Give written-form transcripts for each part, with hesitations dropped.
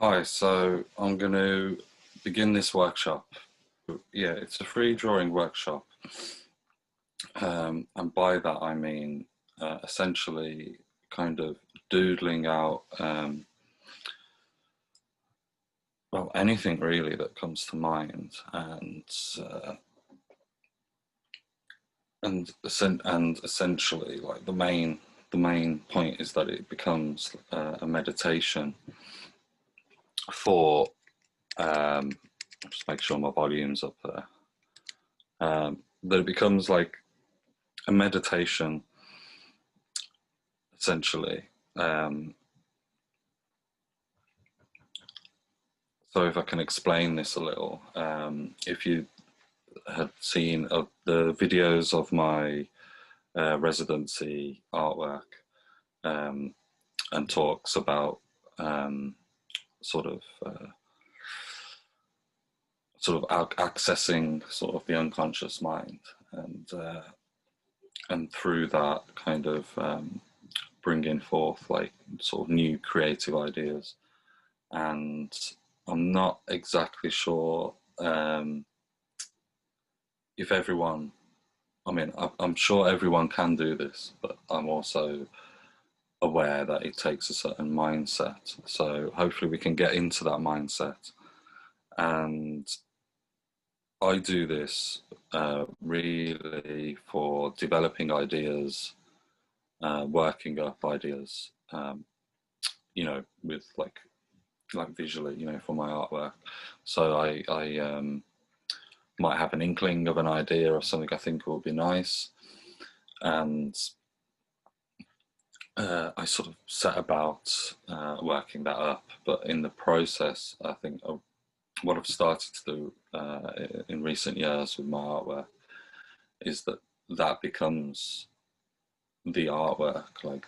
Hi, so I'm going to begin this workshop. Yeah, it's a free drawing workshop. And by that I mean essentially kind of doodling out, well, anything really that comes to mind. And essentially like the main point is that it becomes a meditation for, just make sure my volume's up there. That it becomes like a meditation, essentially. So if I can explain this a little, if you had seen the videos of my residency artwork, and talks about, sort of accessing sort of the unconscious mind, and through that kind of bringing forth like sort of new creative ideas. And I'm not exactly sure if everyone, I mean, I'm sure everyone can do this, but I'm also aware that it takes a certain mindset. So hopefully we can get into that mindset. And I do this really for developing ideas, working up ideas, with like visually, for my artwork. So I might have an inkling of an idea or something I think will be nice, and I sort of set about working that up. But in the process, I think what I've started to do in recent years with my artwork is that becomes the artwork. Like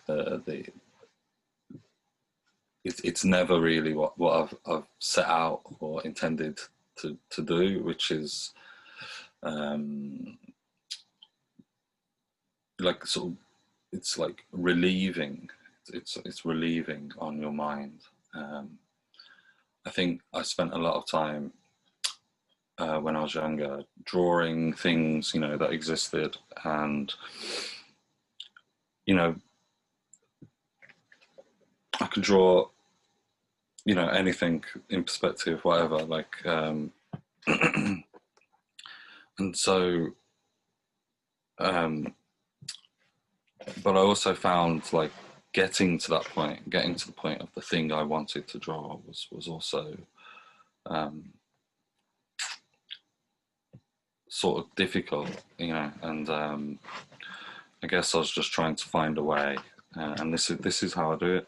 it's never really what I've set out or intended to do, which is like sort of, it's like relieving. It's relieving on your mind. I think I spent a lot of time when I was younger drawing things, that existed, and I could draw, anything in perspective, whatever. Like, and so, but I also found like getting to the point of the thing I wanted to draw was also sort of difficult, and I guess I was just trying to find a way, and this is how I do it.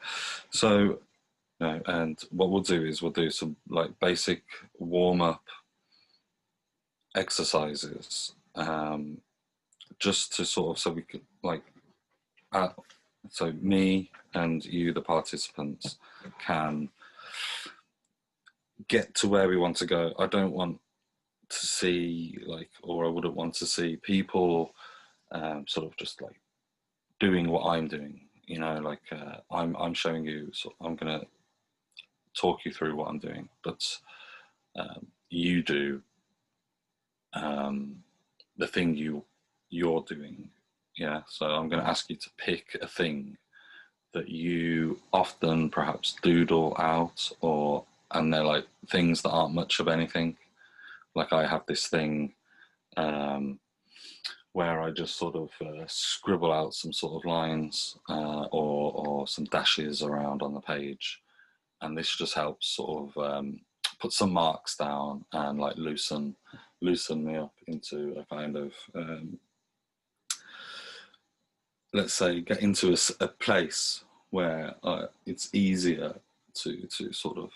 So, and what we'll do is we'll do some like basic warm up exercises, just to sort of, so we could like, so me and you, the participants, can get to where we want to go. I don't want to see like, or I wouldn't want to see people sort of just like doing what I'm doing. Like I'm showing you, so I'm gonna talk you through what I'm doing, but you do the thing you're doing. Yeah. So I'm going to ask you to pick a thing that you often perhaps doodle out, and they're like things that aren't much of anything. Like I have this thing where I just sort of scribble out some sort of lines, or some dashes around on the page, and this just helps sort of put some marks down and like loosen me up into a kind of, let's say, get into a place where it's easier to sort of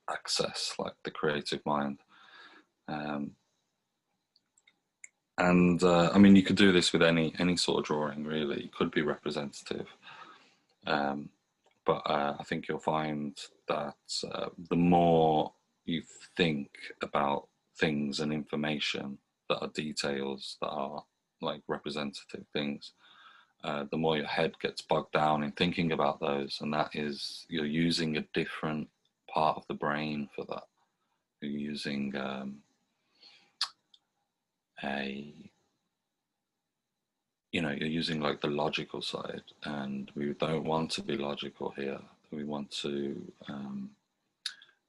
access like the creative mind. And I mean, you could do this with any sort of drawing, really. It could be representative, but I think you'll find that the more you think about things and information that are details, that are like representative things, the more your head gets bogged down in thinking about those, and that is, you're using a different part of the brain for that. You're using you're using like the logical side, and we don't want to be logical here. We want to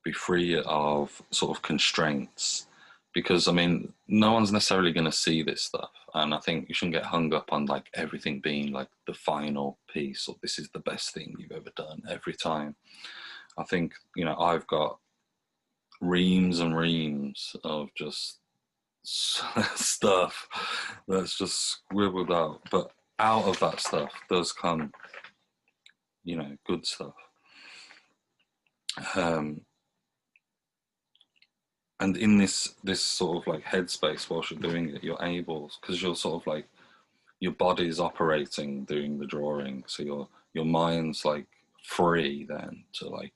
be free of sort of constraints, because I mean, no one's necessarily going to see this stuff, and I think you shouldn't get hung up on like everything being like the final piece, or this is the best thing you've ever done every time. I think, you know, I've got reams and reams of just stuff that's just scribbled out, but out of that stuff does come, you know, good stuff. And in this sort of like headspace whilst you're doing it, you're able, because you're sort of like, your body's operating doing the drawing, so your mind's like free then to like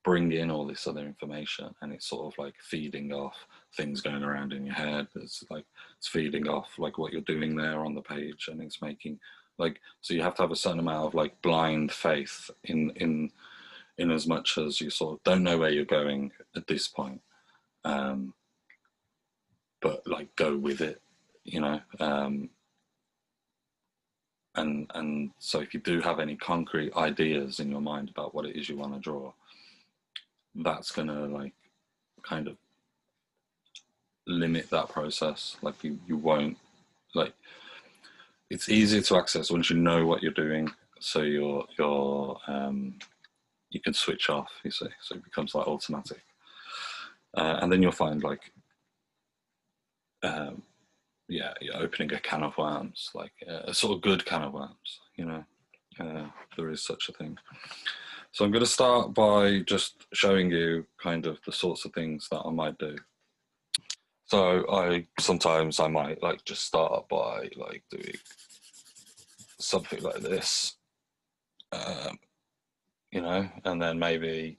bring in all this other information, and it's sort of like feeding off things going around in your head. It's like it's feeding off like what you're doing there on the page, and it's making like, so you have to have a certain amount of like blind faith in as much as you sort of don't know where you're going at this point, but like go with it, you know. And so if you do have any concrete ideas in your mind about what it is you want to draw, that's gonna like kind of limit that process. Like you won't, like, it's easier to access once you know what you're doing, so you can switch off, you see, so it becomes like automatic. And then you'll find like yeah, you're opening a can of worms, like a sort of good can of worms, you know. There is such a thing. So I'm going to start by just showing you kind of the sorts of things that I might do. So sometimes I might like just start by like doing something like this, you know, and then maybe,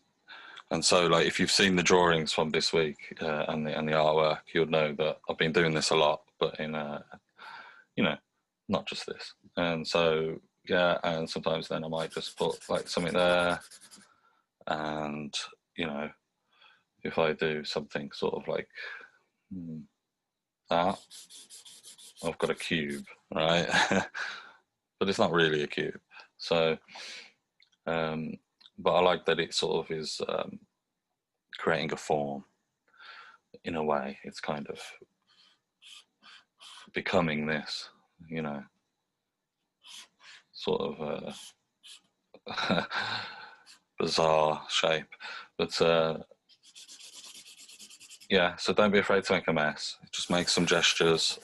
and so like if you've seen the drawings from this week and the artwork, you'll know that I've been doing this a lot, but in you know, not just this. And so yeah, and sometimes then I might just put like something there, and you know, if I do something sort of like that, I've got a cube, right? But it's not really a cube. So, but I like that it sort of is creating a form in a way. It's kind of becoming this, you know, sort of bizarre shape. But yeah, so don't be afraid to make a mess. Just make some gestures.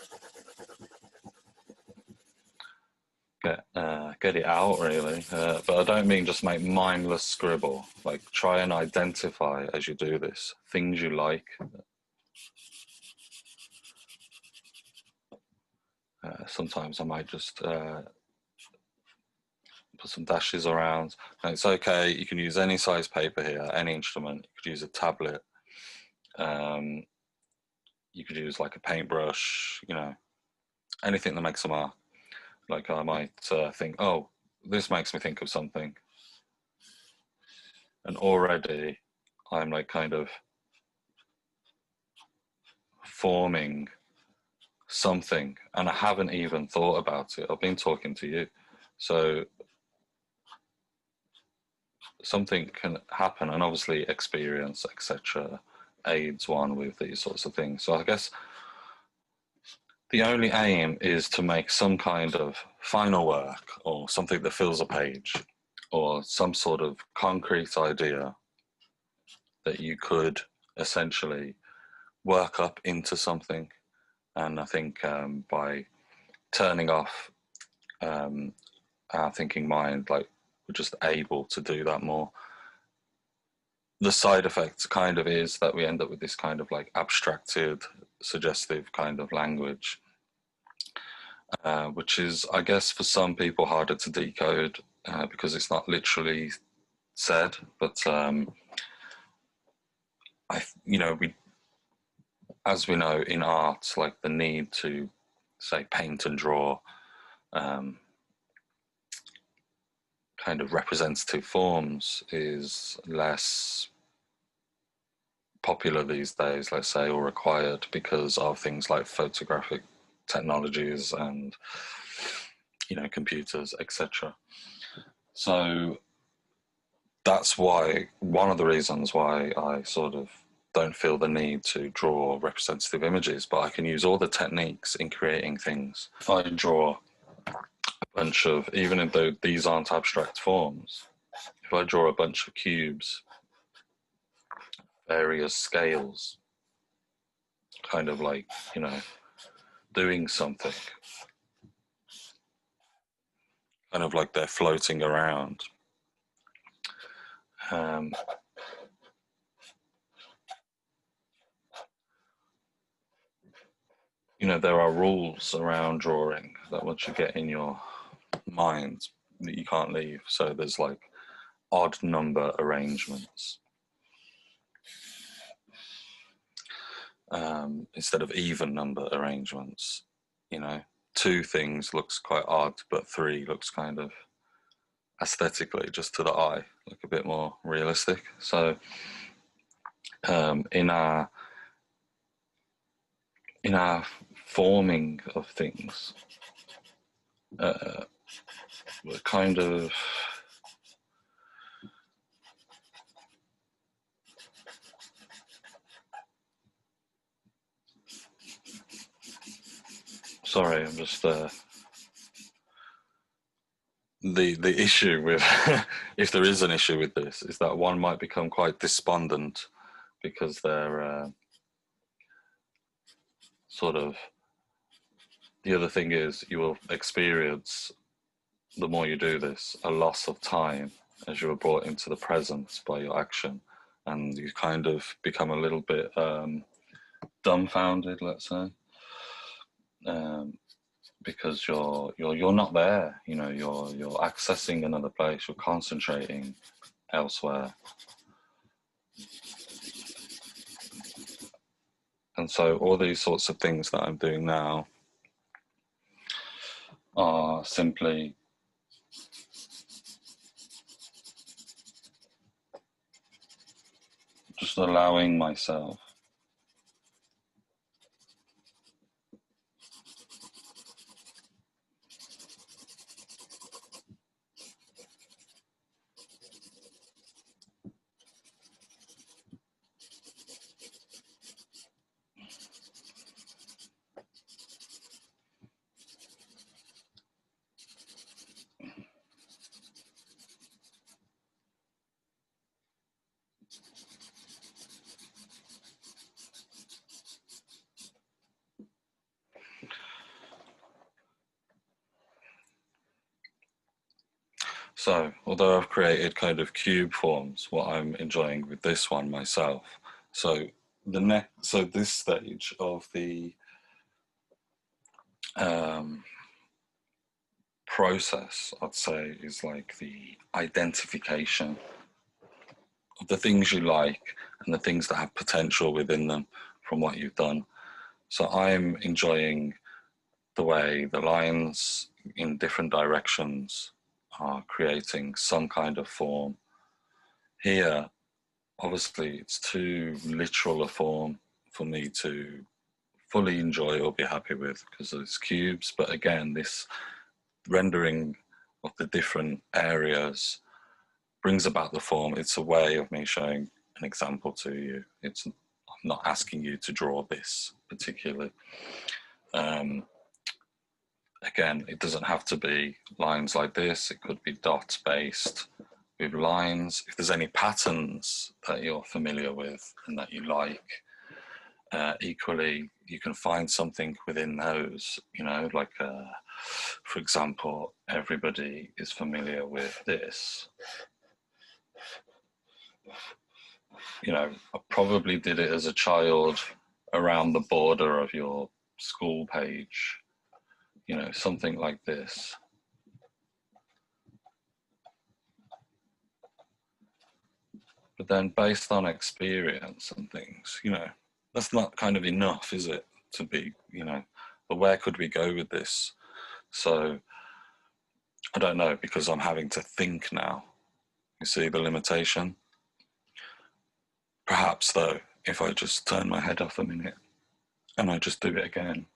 Get it out, really. But I don't mean just make mindless scribble. Like, try and identify as you do this things you like. Sometimes I might just put some dashes around. And it's okay, you can use any size paper here, any instrument. You could use a tablet. You could use like a paintbrush, you know, anything that makes a mark. Like I might think, oh, this makes me think of something. And already I'm like kind of forming something, and I haven't even thought about it. I've been talking to you. So something can happen, and obviously experience, etc., aids one with these sorts of things. So I guess the only aim is to make some kind of final work or something that fills a page or some sort of concrete idea that you could essentially work up into something. And I think by turning off our thinking mind, like, we're just able to do that more. The side effect kind of is that we end up with this kind of like abstracted, suggestive kind of language, which is, I guess, for some people harder to decode because it's not literally said. But you know, as we know in art, like the need to say paint and draw kind of representative forms is less popular these days, let's say, or required because of things like photographic technologies and, you know, computers, etc. So that's why, one of the reasons why I sort of don't feel the need to draw representative images, but I can use all the techniques in creating things. If I draw a bunch of, even though these aren't abstract forms, if I draw a bunch of cubes, various scales, kind of like, you know, doing something, kind of like they're floating around. You know, there are rules around drawing that once you get in your mind that you can't leave. So there's like odd number arrangements instead of even number arrangements. You know, 2 things looks quite odd, but 3 looks kind of aesthetically, just to the eye, look a bit more realistic. So in our forming of things, we're kind of sorry, I'm just the issue with if there is an issue with this is that one might become quite despondent because they're sort of, the other thing is you will experience, the more you do this, a loss of time as you are brought into the present by your action, and you kind of become a little bit dumbfounded, let's say, because you're not there. You know, you're accessing another place. You're concentrating elsewhere, and so all these sorts of things that I'm doing now are simply just allowing myself So, although I've created kind of cube forms, what I'm enjoying with this one myself. So this stage of the process, I'd say, is like the identification of the things you like and the things that have potential within them from what you've done. So I'm enjoying the way the lines in different directions are creating some kind of form. Here, obviously, it's too literal a form for me to fully enjoy or be happy with because it's cubes. But again, this rendering of the different areas brings about the form. It's a way of me showing an example to you. I'm not asking you to draw this particularly. Again, it doesn't have to be lines like this. It could be dots based with lines. If there's any patterns that you're familiar with and that you like, equally, you can find something within those, you know, like, for example, everybody is familiar with this. You know, I probably did it as a child around the border of your school page, you know, something like this. But then based on experience and things, you know, that's not kind of enough, is it? To be, you know, but where could we go with this? So I don't know, because I'm having to think now. You see the limitation? Perhaps though, if I just turn my head off a minute and I just do it again.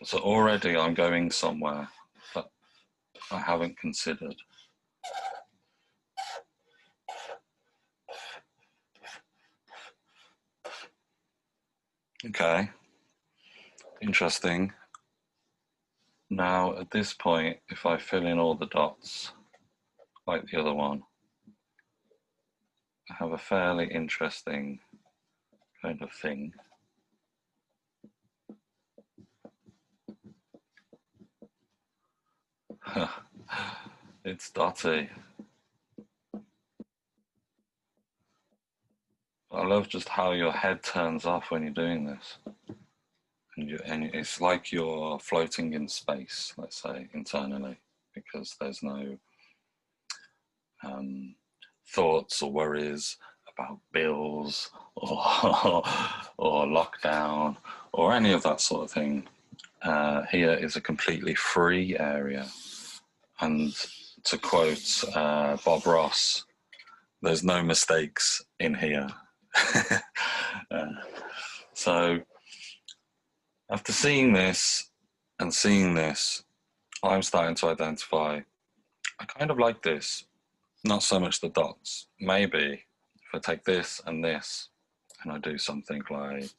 So already I'm going somewhere that I haven't considered. Okay, interesting. Now at this point, if I fill in all the dots like the other one, I have a fairly interesting kind of thing. It's dotty. I love just how your head turns off when you're doing this. And it's like you're floating in space, let's say, internally, because there's no thoughts or worries about bills or lockdown or any of that sort of thing. Here is a completely free area. And to quote Bob Ross, there's no mistakes in here. So after seeing this and seeing this, I'm starting to identify, I kind of like this, not so much the dots. Maybe if I take this and I do something like,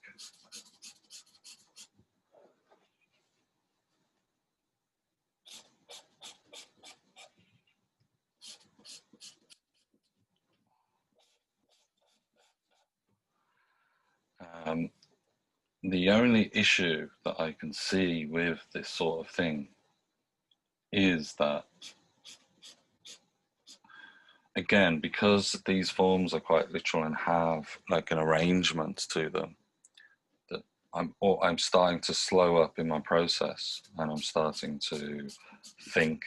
the only issue that I can see with this sort of thing is that, again, because these forms are quite literal and have like an arrangement to them, that I'm starting to slow up in my process, and I'm starting to think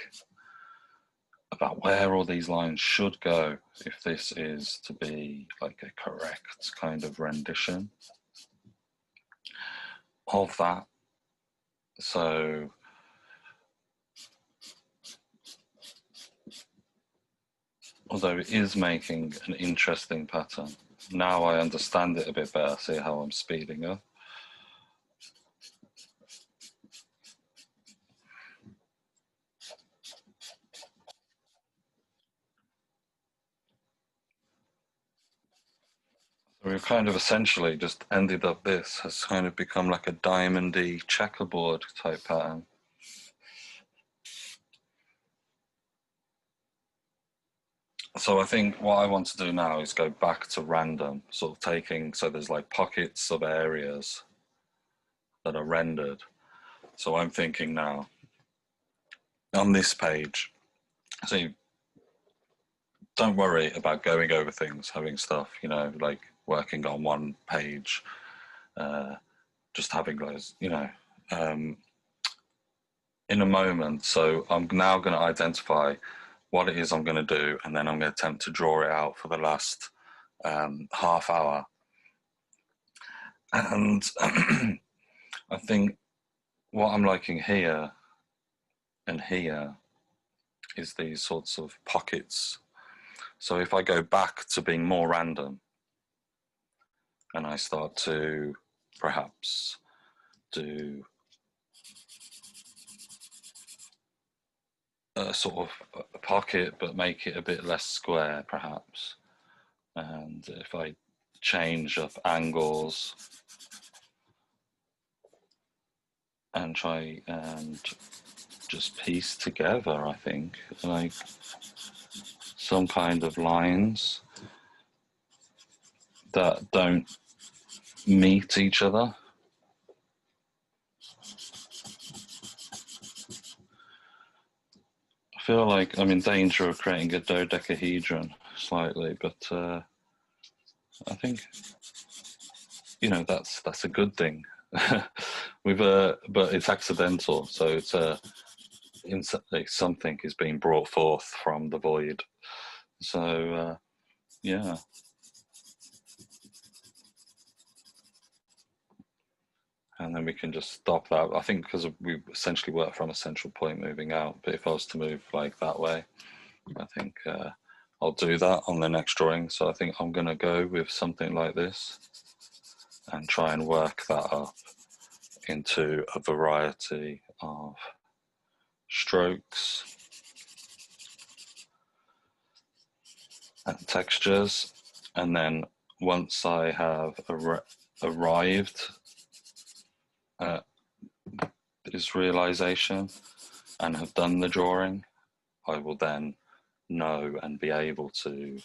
about where all these lines should go if this is to be like a correct kind of rendition of that. So although it is making an interesting pattern, now I understand it a bit better. See how I'm speeding up? So we've kind of essentially just ended up, this has kind of become like a diamondy checkerboard type pattern. So I think what I want to do now is go back to random, sort of taking, so there's like pockets of areas that are rendered. So I'm thinking now, on this page, so don't worry about going over things, having stuff, you know, like working on one page, just having those, you know, in a moment. So I'm now going to identify what it is I'm going to do, and then I'm going to attempt to draw it out for the last half hour. And I think what I'm liking here and here is these sorts of pockets. So if I go back to being more random and I start to perhaps do a sort of a pocket but make it a bit less square perhaps, and if I change up angles and try and just piece together, I think, like some kind of lines that don't meet each other. I feel like I'm in danger of creating a dodecahedron slightly, but I think, you know, that's a good thing. But it's accidental, so it's something is being brought forth from the void. So yeah. And then we can just stop that. I think because we essentially work from a central point moving out, but if I was to move like that way, I think I'll do that on the next drawing. So I think I'm going to go with something like this and try and work that up into a variety of strokes and textures. And then once I have arrived at this realization and have done the drawing, I will then know and be able to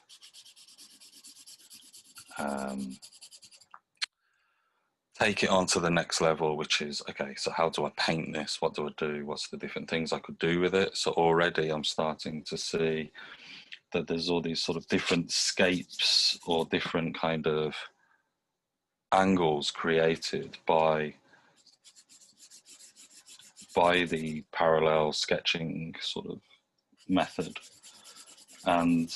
take it on to the next level, which is, okay, so how do I paint this? What do I do? What's the different things I could do with it? So already I'm starting to see that there's all these sort of different scapes or different kind of angles created by the parallel sketching sort of method. And,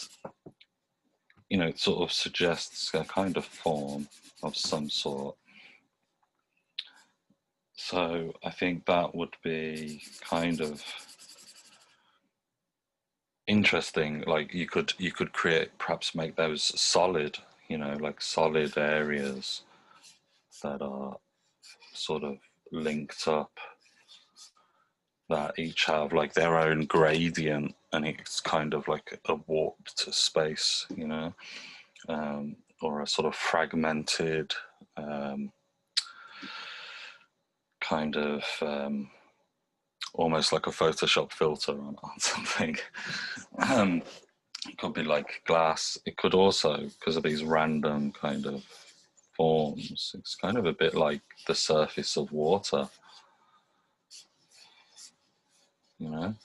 you know, it sort of suggests a kind of form of some sort. So I think that would be kind of interesting. Like you could create, perhaps make those solid, you know, like solid areas that are sort of linked up, that each have like their own gradient, and it's kind of like a warped space, you know, or a sort of fragmented kind of almost like a Photoshop filter on something. It could be like glass. It could also, because of these random kind of forms, it's kind of a bit like the surface of water, you know?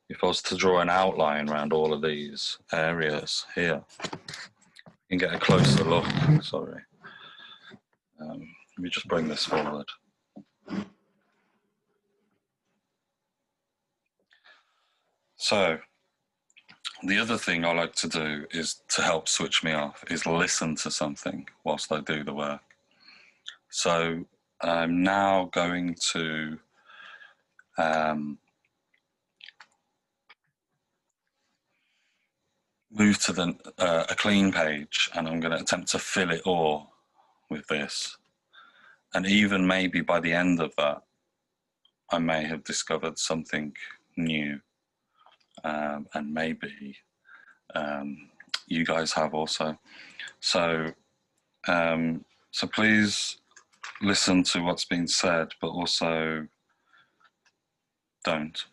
If I was to draw an outline around all of these areas here, you can get a closer look. Sorry. Let me just bring this forward. So the other thing I like to do is, to help switch me off, is listen to something whilst I do the work. So I'm now going to move to a clean page, and I'm going to attempt to fill it all with this. And even maybe by the end of that, I may have discovered something new, and maybe you guys have also. So, so please listen to what's being said, but also don't.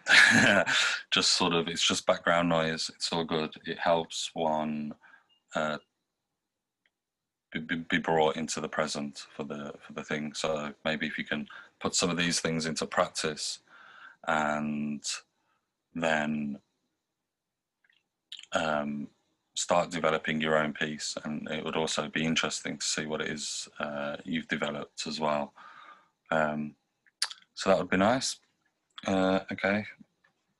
Just sort of, it's just background noise. It's all good. It helps one be brought into the present for the thing. So maybe if you can put some of these things into practice, and then start developing your own piece. And it would also be interesting to see what it is you've developed as well. So that would be nice. Okay,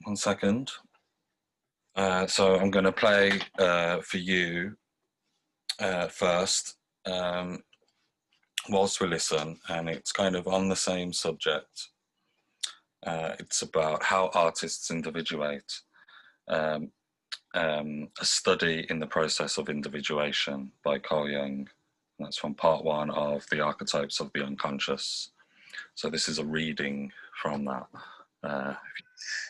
1 second. So I'm going to play for you first, whilst we listen, and it's kind of on the same subject. It's about how artists individuate. A study in the process of individuation by Carl Jung. That's from part 1 of The Archetypes of the Unconscious. So this is a reading from that.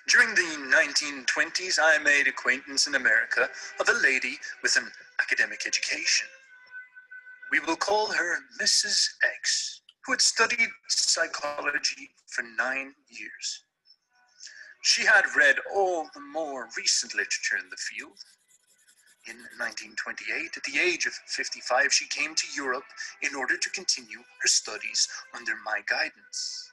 During the 1920s, I made acquaintance in America of a lady with an academic education. We will call her Mrs. X, who had studied psychology for 9 years. She had read all the more recent literature in the field. In 1928, at the age of 55, she came to Europe in order to continue her studies under my guidance.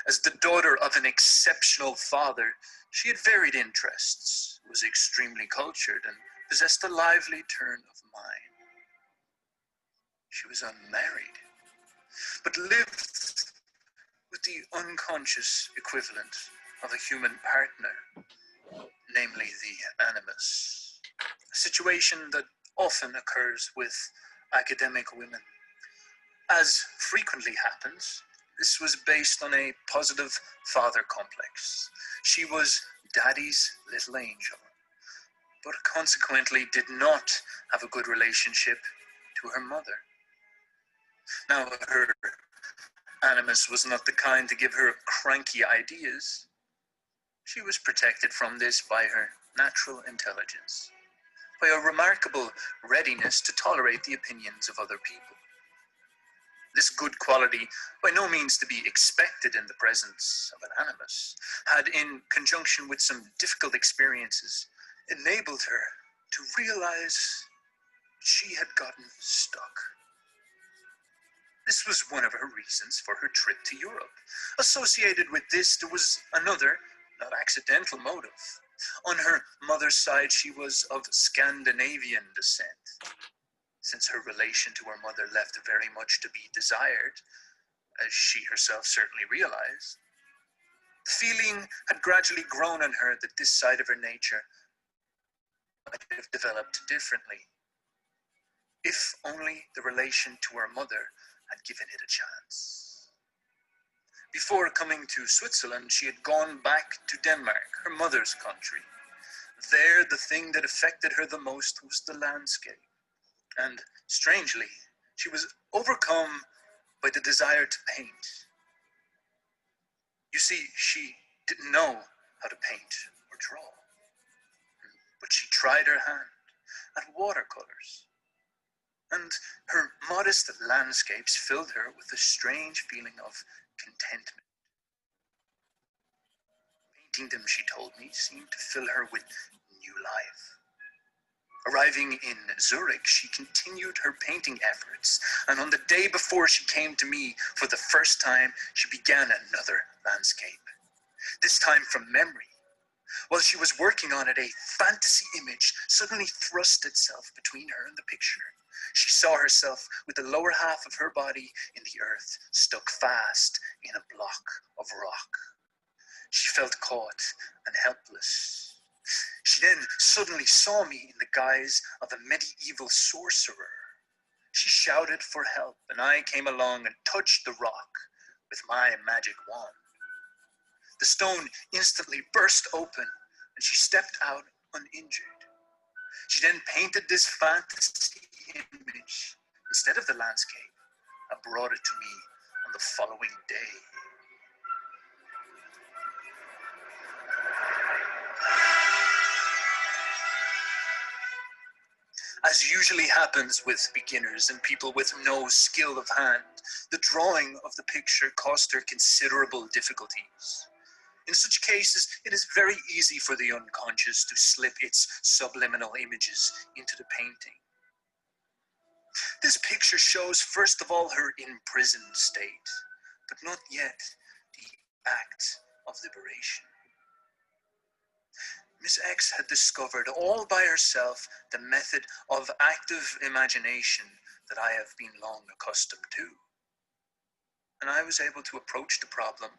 As the daughter of an exceptional father, she had varied interests, was extremely cultured, and possessed a lively turn of mind. She was unmarried, but lived with the unconscious equivalent of a human partner, namely the animus, a situation that often occurs with academic women. As frequently happens, this was based on a positive father complex. She was Daddy's little angel, but consequently did not have a good relationship to her mother. Now, her animus was not the kind to give her cranky ideas. She was protected from this by her natural intelligence, by a remarkable readiness to tolerate the opinions of other people. This good quality, by no means to be expected in the presence of an animus, had, in conjunction with some difficult experiences, enabled her to realize she had gotten stuck. This was one of her reasons for her trip to Europe. Associated with this, there was another, not accidental motive. On her mother's side, she was of Scandinavian descent. Since her relation to her mother left very much to be desired, as she herself certainly realized, the feeling had gradually grown on her that this side of her nature might have developed differently, if only the relation to her mother had given it a chance. Before coming to Switzerland, she had gone back to Denmark, her mother's country. There, the thing that affected her the most was the landscape. And strangely, she was overcome by the desire to paint. You see, she didn't know how to paint or draw, but she tried her hand at watercolors, and her modest landscapes filled her with a strange feeling of contentment. Painting them, she told me, seemed to fill her with new life. Arriving in Zurich, she continued her painting efforts, and on the day before she came to me for the first time, she began another landscape, this time from memory. While she was working on it, a fantasy image suddenly thrust itself between her and the picture. She saw herself with the lower half of her body in the earth, stuck fast in a block of rock. She felt caught and helpless. She then suddenly saw me in the guise of a medieval sorcerer. She shouted for help, and I came along and touched the rock with my magic wand. The stone instantly burst open, and she stepped out uninjured. She then painted this fantasy image instead of the landscape and brought it to me on the following day. As usually happens with beginners and people with no skill of hand, the drawing of the picture caused her considerable difficulties. In such cases, it is very easy for the unconscious to slip its subliminal images into the painting. This picture shows, first of all, her imprisoned state, but not yet the act of liberation. Miss X had discovered all by herself the method of active imagination that I have been long accustomed to. And I was able to approach the problem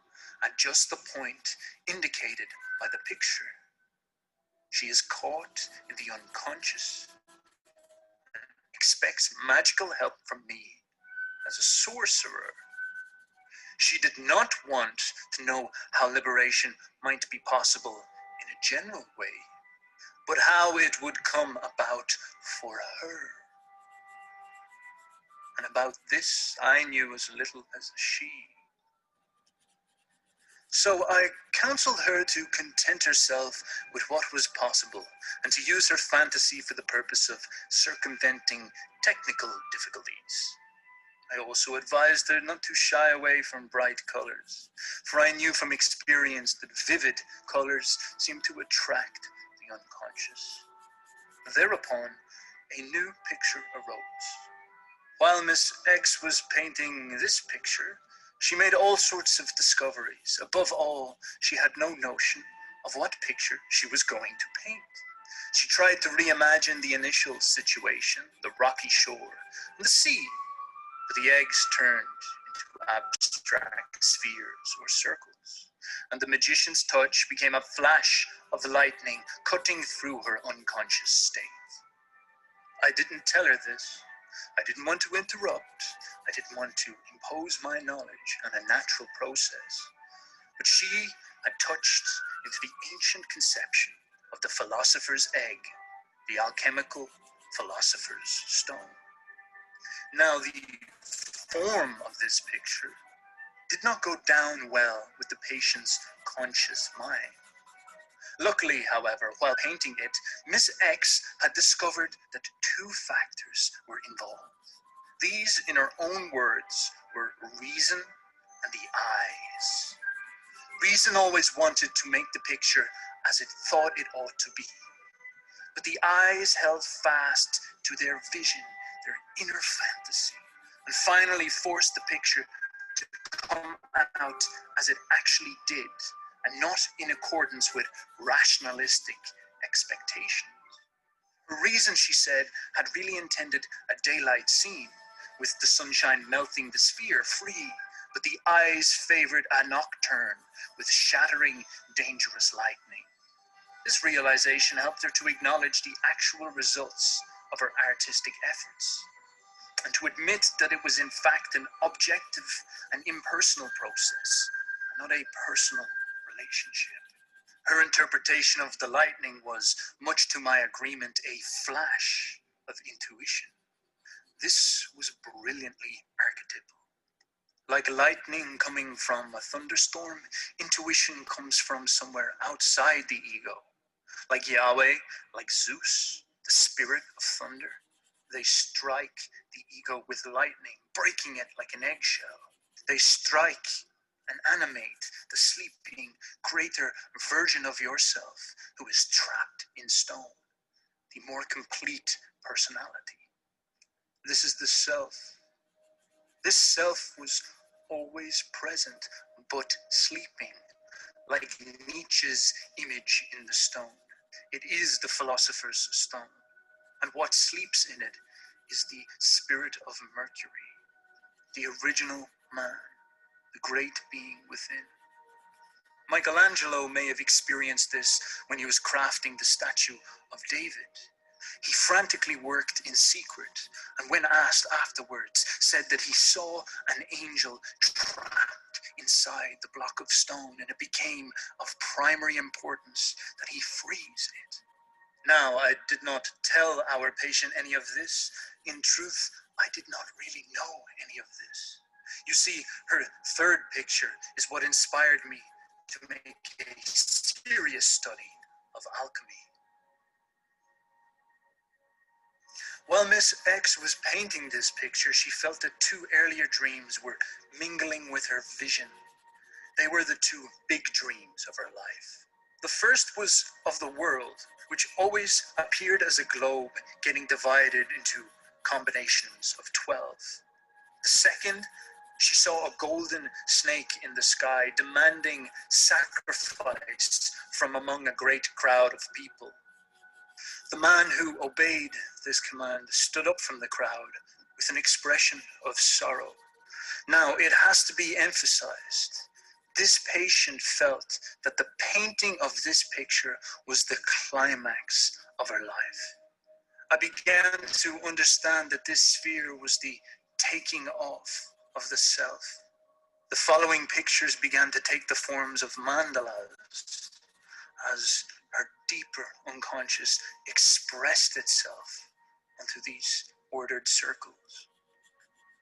at just the point indicated by the picture. She is caught in the unconscious and expects magical help from me as a sorcerer. She did not want to know how liberation might be possible in a general way, but how it would come about for her. And about this I knew as little as she. So I counseled her to content herself with what was possible and to use her fantasy for the purpose of circumventing technical difficulties. I also advised her not to shy away from bright colors, for I knew from experience that vivid colors seem to attract the unconscious. Thereupon, a new picture arose. While Miss X was painting this picture, she made all sorts of discoveries. Above all, she had no notion of what picture she was going to paint. She tried to reimagine the initial situation, the rocky shore, and the sea, but the eggs turned into abstract spheres or circles, and the magician's touch became a flash of lightning cutting through her unconscious state. I didn't tell her this. I didn't want to interrupt. I didn't want to impose my knowledge on a natural process, but she had touched into the ancient conception of the philosopher's egg, the alchemical philosopher's stone. Now, the form of this picture did not go down well with the patient's conscious mind. Luckily, however, while painting it, Miss X had discovered that two factors were involved. These, in her own words, were reason and the eyes. Reason always wanted to make the picture as it thought it ought to be, but the eyes held fast to their vision, their inner fantasy, and finally forced the picture to come out as it actually did, and not in accordance with rationalistic expectations. Her reason, she said, had really intended a daylight scene, with the sunshine melting the sphere free, but the eyes favored a nocturne with shattering, dangerous lightning. This realization helped her to acknowledge the actual results of her artistic efforts, and to admit that it was in fact an objective and impersonal process, not a personal relationship. Her interpretation of the lightning was, much to my agreement, a flash of intuition. This was brilliantly archetypal. Like lightning coming from a thunderstorm, intuition comes from somewhere outside the ego. Like Yahweh, like Zeus, the spirit of thunder, they strike the ego with lightning, breaking it like an eggshell. They strike and animate the sleeping, greater version of yourself who is trapped in stone, the more complete personality. This is the self. This self was always present, but sleeping, like Nietzsche's image in the stone. It is the philosopher's stone, and what sleeps in it is the spirit of Mercury, the original man, the great being within. Michelangelo may have experienced this when he was crafting the statue of David. He frantically worked in secret, and when asked afterwards, said that he saw an angel trapped inside the block of stone, and it became of primary importance that he frees it. Now, I did not tell our patient any of this. In truth, I did not really know any of this. You see, her third picture is what inspired me to make a serious study of alchemy. While Miss X was painting this picture, she felt that two earlier dreams were mingling with her vision. They were the two big dreams of her life. The first was of the world, which always appeared as a globe getting divided into combinations of 12. The second, she saw a golden snake in the sky demanding sacrifice from among a great crowd of people. The man who obeyed this command stood up from the crowd with an expression of sorrow. Now, it has to be emphasized, this patient felt that the painting of this picture was the climax of her life. I began to understand that this sphere was the taking off of the self. The following pictures began to take the forms of mandalas as her deeper unconscious expressed itself onto these ordered circles.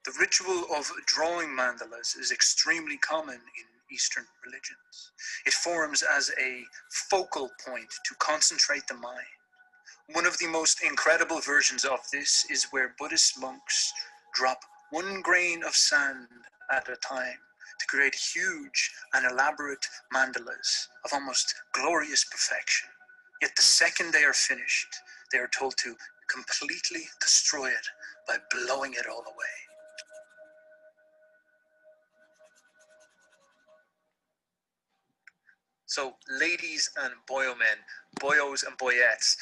The ritual of drawing mandalas is extremely common in Eastern religions. It forms as a focal point to concentrate the mind. One of the most incredible versions of this is where Buddhist monks drop one grain of sand at a time to create huge and elaborate mandalas of almost glorious perfection. Yet the second they are finished, they are told to completely destroy it by blowing it all away. So, ladies and boyo-men, boyos and boyettes,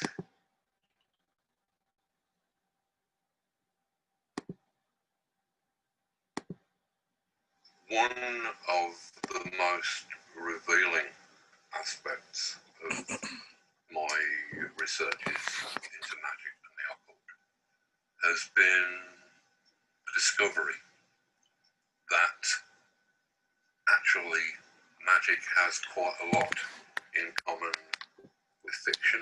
one of the most revealing aspects of my researches into magic and the occult has been the discovery that actually magic has quite a lot in common with fiction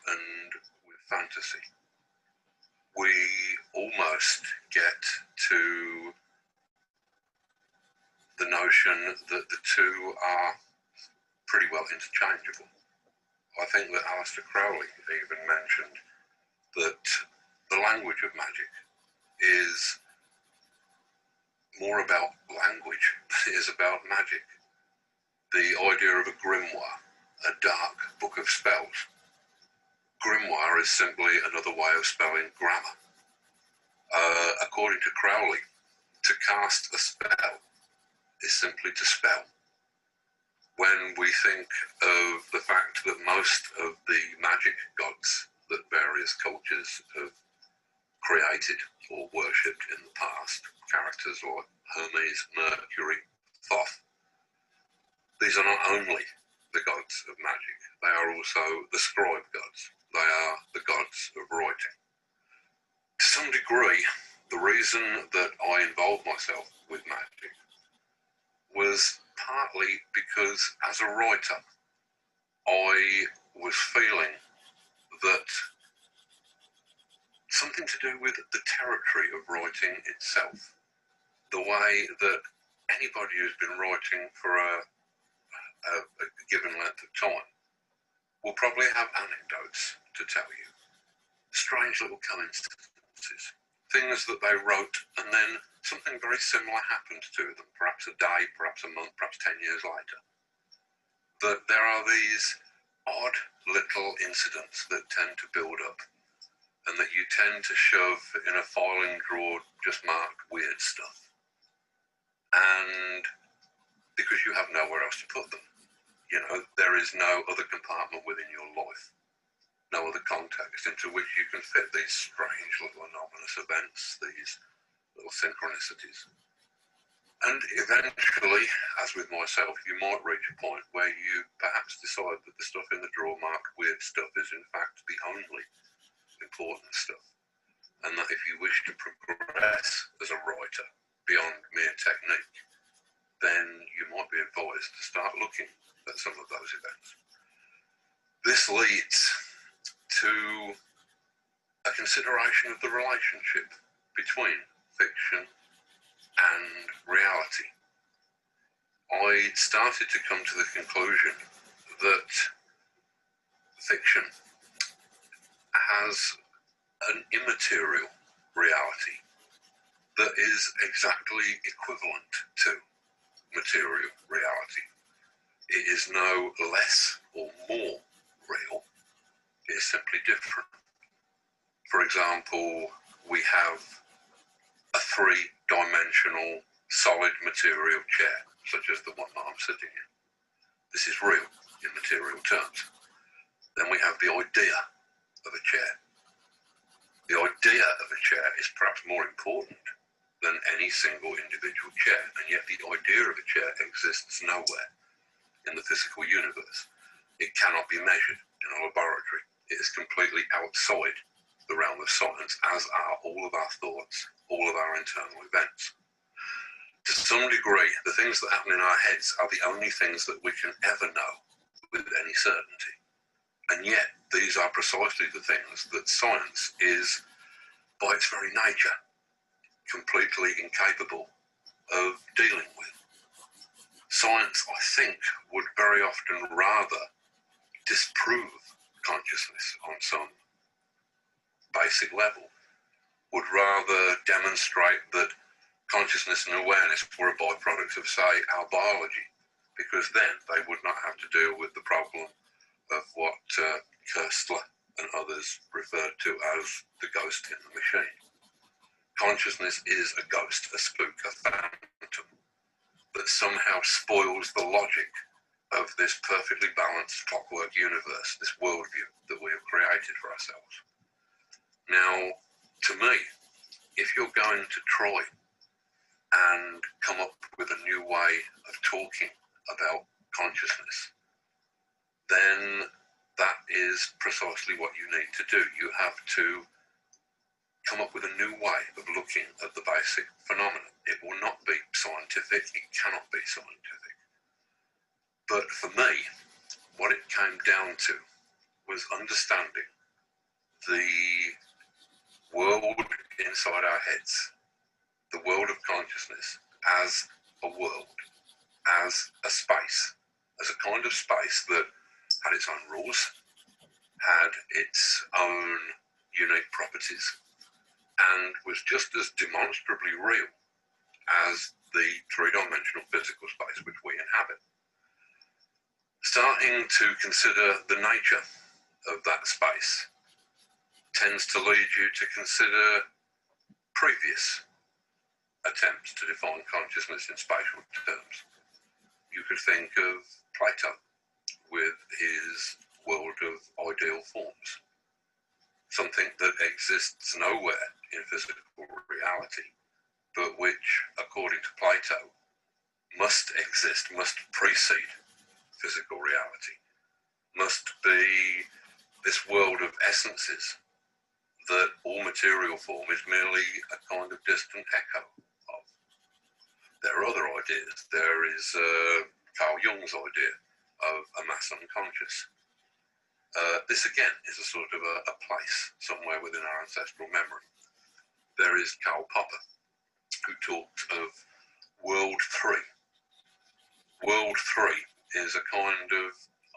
and with fantasy. We almost get to the notion that the two are pretty well interchangeable. I think that Aleister Crowley even mentioned that the language of magic is more about language than it is about magic. The idea of a grimoire, a dark book of spells. Grimoire is simply another way of spelling grammar. According to Crowley, to cast a spell is simply to spell. When we think of the fact that most of the magic gods that various cultures have created or worshipped in the past, characters like Hermes, Mercury, Thoth, these are not only the gods of magic, they are also the scribe gods. They are the gods of writing. To some degree, the reason that I involved myself with magic was partly because as a writer, I was feeling that something to do with the territory of writing itself, the way that anybody who's been writing for a given length of time will probably have anecdotes to tell you, strange little coincidences, things that they wrote and then something very similar happened to them, perhaps a day, perhaps a month, perhaps 10 years later. That there are these odd little incidents that tend to build up and that you tend to shove in a filing drawer just marked weird stuff. And because you have nowhere else to put them, you know, there is no other compartment within your life, no other context into which you can fit these strange little anomalous events, these little synchronicities. And eventually, as with myself, you might reach a point where you perhaps decide that the stuff in the drawer marked weird stuff is in fact the only important stuff. And that if you wish to progress as a writer beyond mere technique, then you might be advised to start looking at some of those events. This leads to a consideration of the relationship between fiction and reality. I started to come to the conclusion that fiction has an immaterial reality that is exactly equivalent to material reality. It is no less or more real, it is simply different. For example, we have a three-dimensional solid material chair, such as the one that I'm sitting in. This is real in material terms. Then we have the idea of a chair. The idea of a chair is perhaps more important than any single individual chair, and yet the idea of a chair exists nowhere in the physical universe. It cannot be measured in a laboratory. It is completely outside the realm of science, as are all of our thoughts, all of our internal events. To some degree, the things that happen in our heads are the only things that we can ever know with any certainty. And yet, these are precisely the things that science is, by its very nature, completely incapable of dealing with. Science, I think, would very often rather disprove consciousness on some basic level, would rather demonstrate that consciousness and awareness were a byproduct of, say, our biology, because then they would not have to deal with the problem of what Kerstler and others referred to as the ghost in the machine. Consciousness is a ghost, a spook, a phantom that somehow spoils the logic of this perfectly balanced clockwork universe, this worldview that we have created for ourselves. Now, to me, if you're going to try and come up with a new way of talking about consciousness, then that is precisely what you need to do. You have to come up with a new way of looking at the basic phenomenon. It will not be scientific, it cannot be scientific. But for me, what it came down to was understanding the world inside our heads, the world of consciousness as a world, as a space, as a kind of space that had its own rules, had its own unique properties, and was just as demonstrably real as the three-dimensional physical space which we inhabit. Starting to consider the nature of that space tends to lead you to consider previous attempts to define consciousness in spatial terms. You could think of Plato with his world of ideal forms, something that exists nowhere in physical reality, but which, according to Plato, must exist, must precede physical reality, must be this world of essences that all material form is merely a kind of distant echo of. There are other ideas. There is Carl Jung's idea of a mass unconscious. This again is a sort of a place somewhere within our ancestral memory. There is Karl Popper, who talks of World 3. World 3 is a kind of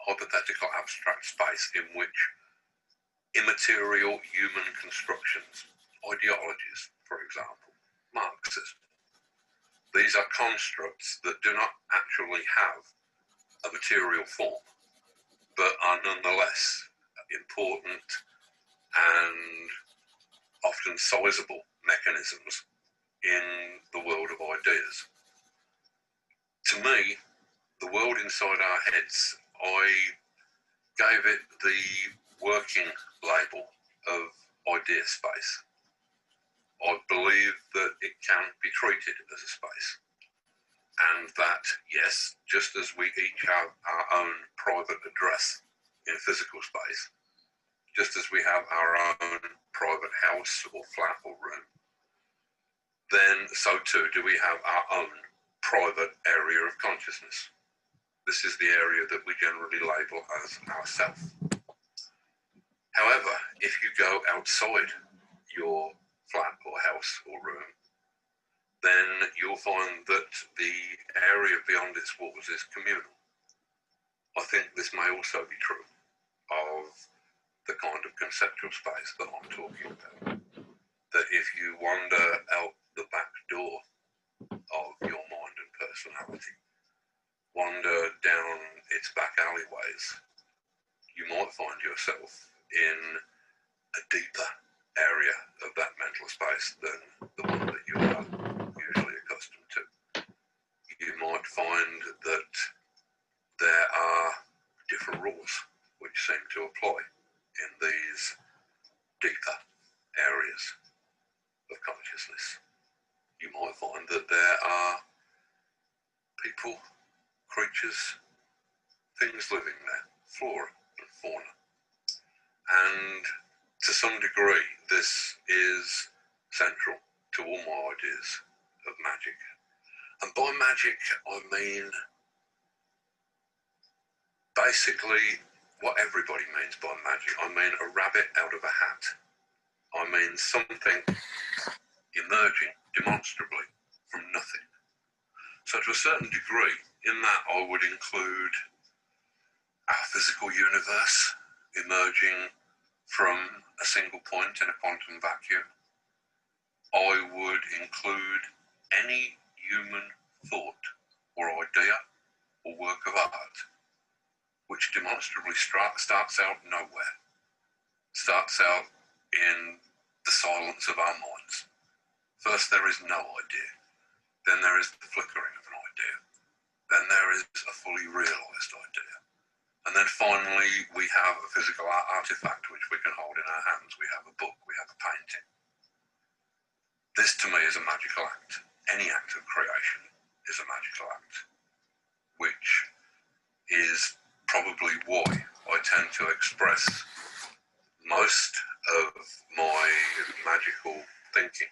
hypothetical abstract space in which immaterial human constructions, ideologies, for example, Marxism, these are constructs that do not actually have a material form, but are nonetheless important and often sizable mechanisms in the world of ideas. To me, the world inside our heads, I gave it the working label of idea space. I believe that it can be treated as a space, and that, yes, just as we each have our own private address in physical space, just as we have our own private house or flat or room, then so too do we have our own private area of consciousness. This is the area that we generally label as ourself. However, if you go outside your flat or house or room, then you'll find that the area beyond its walls is communal. I think this may also be true of the kind of conceptual space that I'm talking about. That if you wander out the back door of your mind and personality, wander down its back alleyways, you might find yourself in a deeper area of that mental space than the one that you are usually accustomed to. You might find that there are different rules which seem to apply in these deeper areas of consciousness. You might find that there are people, creatures, things living there, flora and fauna. And to some degree, this is central to all my ideas of magic. And by magic, I mean basically what everybody means by magic. I mean a rabbit out of a hat. I mean something emerging demonstrably from nothing. So to a certain degree, in that I would include our physical universe emerging from a single point in a quantum vacuum. I would include any human thought or idea or work of art which demonstrably starts out nowhere, starts out in the silence of our minds. First there is no idea, then there is the flickering of an idea, then there is a fully realised idea, and then finally we have a physical artifact which we can hold in our hands. We have a book, we have a painting. This to me is a magical act. Any act of creation is a magical act, which is probably why I tend to express most of my magical thinking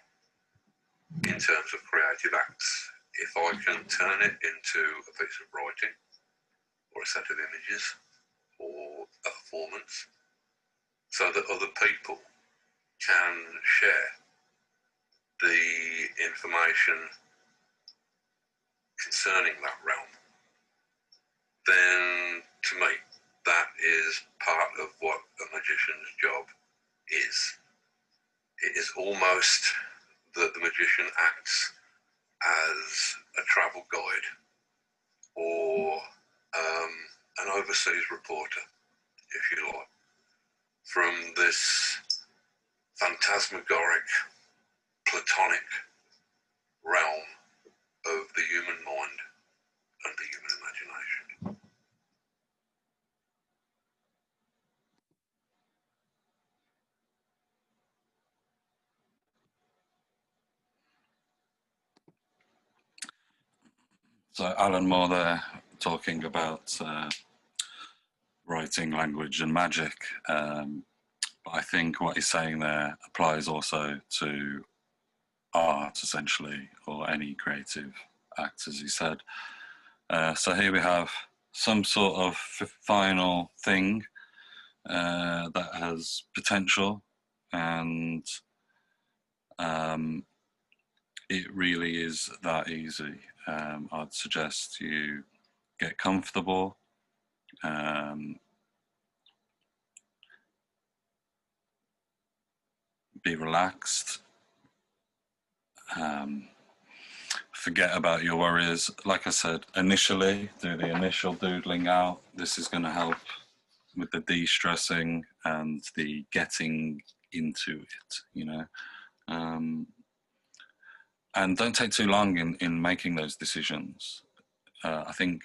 in terms of creative acts. If I can turn it into a piece of writing or a set of images or a performance so that other people can share the information concerning that realm, then to me that is part of what a magician's job is. It is almost that the magician acts as a travel guide or an overseas reporter, if you like, from this phantasmagoric, platonic realm of the human mind and the human imagination. So Alan Moore there talking about writing, language and magic. But I think what he's saying there applies also to art, essentially, or any creative act, as he said. So here we have some sort of final thing that has potential, and it really is that easy. I'd suggest you get comfortable, be relaxed, forget about your worries. Like I said, initially, do the initial doodling out. This is going to help with the de-stressing and the getting into it, you know. And don't take too long in making those decisions. I think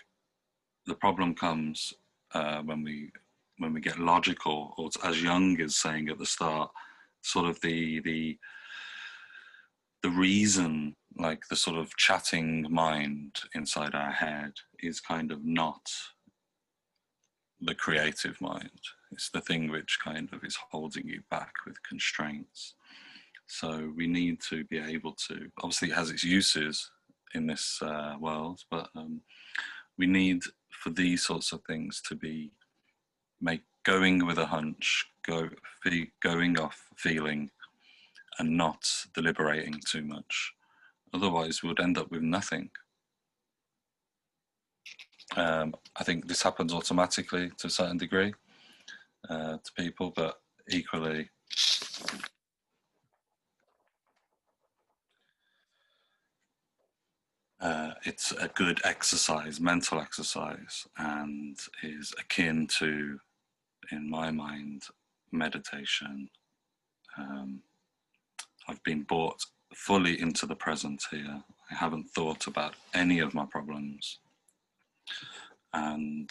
the problem comes when we get logical, or as Jung is saying at the start, sort of the reason, like the sort of chatting mind inside our head, is kind of not the creative mind. It's the thing which kind of is holding you back with constraints. So we need to be able to, obviously it has its uses in this world, but we need for these sorts of things to be going with a hunch, going off feeling and not deliberating too much. Otherwise we would end up with nothing. I think this happens automatically to a certain degree to people, but equally it's a good exercise, mental exercise, and is akin to, in my mind, meditation. I've been brought fully into the present here. I haven't thought about any of my problems. And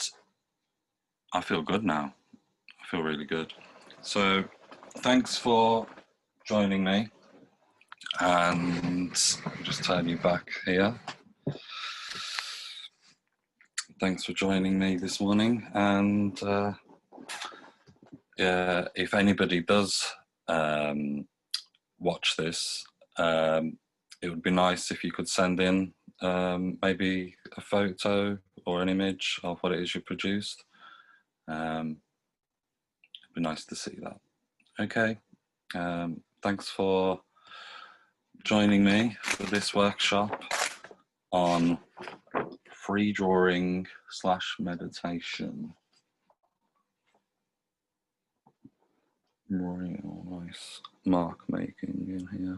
I feel good now. I feel really good. So thanks for joining me. And I'll just turn you back here. Thanks for joining me this morning. And if anybody does watch this, it would be nice if you could send in maybe a photo or an image of what it is you produced. It'd be nice to see that. Okay, thanks for joining me for this workshop on free drawing / meditation. Real nice mark making in here.